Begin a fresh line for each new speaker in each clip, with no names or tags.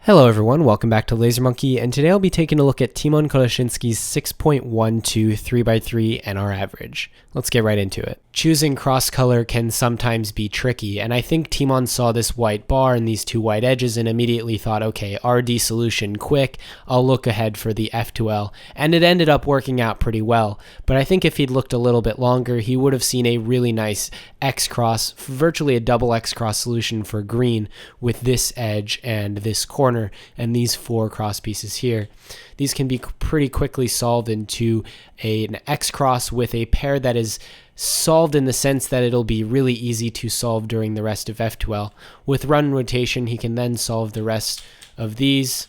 Hello everyone, welcome back to Laser Monkey, and today I'll be taking a look at Tymon Kolasiński's 6.12 3x3 NR average. Let's get right into it. Choosing cross color can sometimes be tricky, and I think Tymon saw this white bar and these two white edges and immediately thought, okay, RD solution quick, I'll look ahead for the F2L, and it ended up working out pretty well. But I think if he'd looked a little bit longer, he would have seen a really nice X cross, virtually a double X cross solution for green with this edge and this corner and these four cross pieces here. These can be pretty quickly solved into an X cross with a pair that is solved in the sense that it'll be really easy to solve during the rest of F2L. With run rotation, he can then solve the rest of these.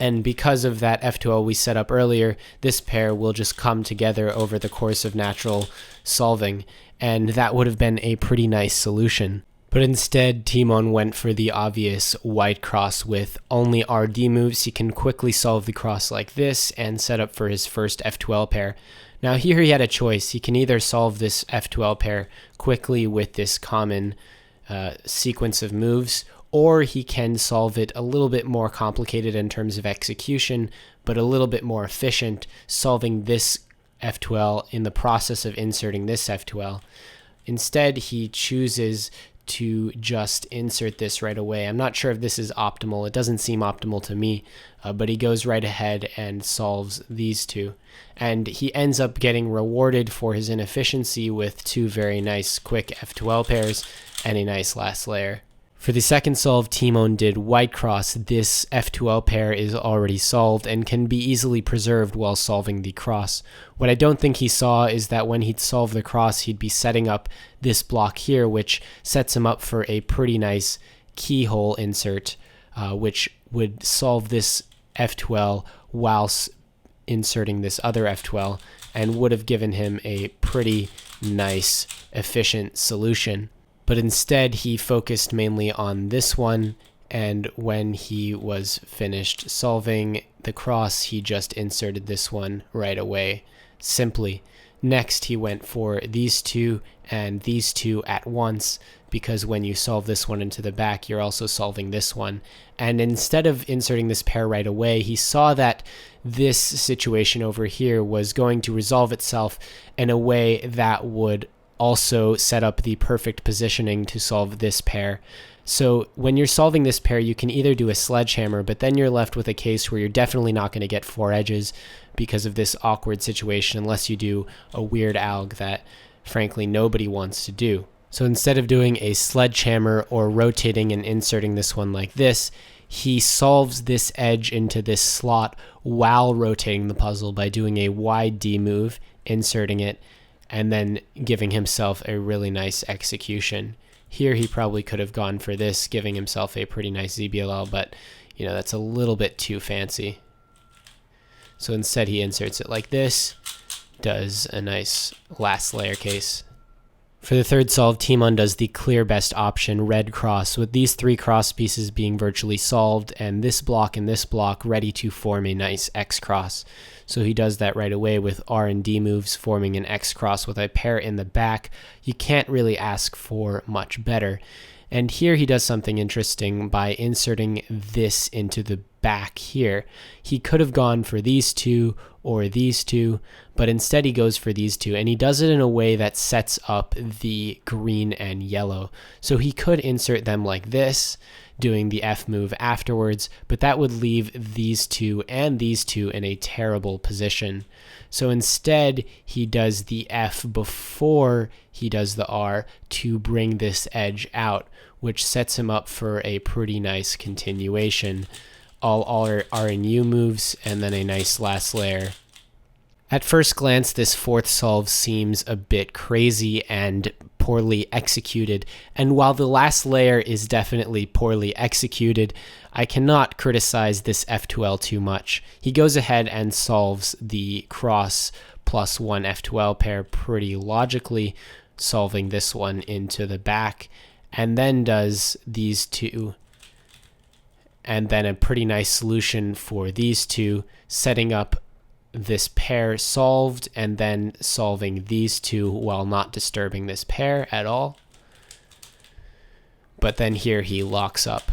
And because of that F2L we set up earlier, this pair will just come together over the course of natural solving. And that would have been a pretty nice solution. But instead, Tymon went for the obvious white cross with only RD moves. He can quickly solve the cross like this and set up for his first F2L pair. Now here he had a choice. He can either solve this F2L pair quickly with this common sequence of moves, or he can solve it a little bit more complicated in terms of execution, but a little bit more efficient, solving this F2L in the process of inserting this F2L. Instead, he chooses to just insert this right away. I'm not sure if this is optimal. It doesn't seem optimal to me, but he goes right ahead and solves these two. And he ends up getting rewarded for his inefficiency with two very nice quick F2L pairs and a nice last layer. For the second solve, Tymon did white cross. This F2L pair is already solved and can be easily preserved while solving the cross. What I don't think he saw is that when he'd solve the cross, he'd be setting up this block here, which sets him up for a pretty nice keyhole insert, which would solve this F2L whilst inserting this other F2L, and would have given him a pretty nice, efficient solution. But instead, he focused mainly on this one, and when he was finished solving the cross, he just inserted this one right away, simply. Next, he went for these two and these two at once, because when you solve this one into the back, you're also solving this one. And instead of inserting this pair right away, he saw that this situation over here was going to resolve itself in a way that would also set up the perfect positioning to solve this pair. So when you're solving this pair, you can either do a sledgehammer, but then you're left with a case where you're definitely not going to get four edges because of this awkward situation, unless you do a weird alg that frankly nobody wants to do. So instead of doing a sledgehammer or rotating and inserting this one like this, he solves this edge into this slot while rotating the puzzle by doing a wide D move, inserting it, and then giving himself a really nice execution. Here he probably could have gone for this, giving himself a pretty nice EPLL, but you know, that's a little bit too fancy. So instead he inserts it like this, does a nice last layer case. For the third solve, Tymon does the clear best option, red cross, with these three cross pieces being virtually solved and this block ready to form a nice X cross. So he does that right away with R and D moves, forming an X cross with a pair in the back. You can't really ask for much better. And here he does something interesting by inserting this into the back here. He could have gone for these two or these two, but instead he goes for these two, and he does it in a way that sets up the green and yellow. So he could insert them like this, doing the F move afterwards, but that would leave these two and these two in a terrible position. So instead, he does the F before he does the R to bring this edge out, which sets him up for a pretty nice continuation. All R and U moves, and then a nice last layer. At first glance, this fourth solve seems a bit crazy and poorly executed, and while the last layer is definitely poorly executed, I cannot criticize this F2L too much. He goes ahead and solves the cross plus one F2L pair pretty logically, solving this one into the back, and then does these two, and then a pretty nice solution for these two, setting up this pair solved and then solving these two while not disturbing this pair at all. But then here he locks up.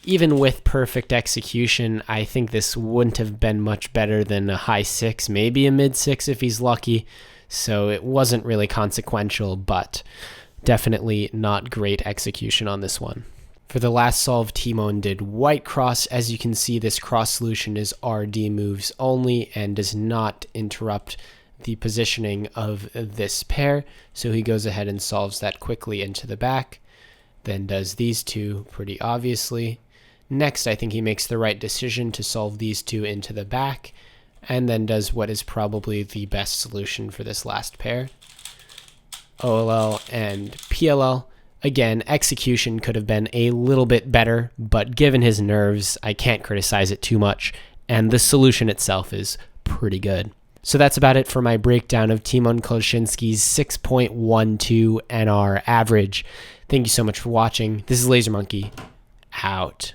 Even with perfect execution, I think this wouldn't have been much better than a high 6, maybe a mid 6 if he's lucky. So it wasn't really consequential, but definitely not great execution on this one. For the last solve, Tymon did white cross. As you can see, this cross solution is RD moves only and does not interrupt the positioning of this pair. So he goes ahead and solves that quickly into the back, then does these two pretty obviously. Next, I think he makes the right decision to solve these two into the back, and then does what is probably the best solution for this last pair. OLL and PLL. Again, execution could have been a little bit better, but given his nerves, I can't criticize it too much, and the solution itself is pretty good. So that's about it for my breakdown of Tymon Kolasiński's 6.12 NR average. Thank you so much for watching. This is Laser Monkey, out.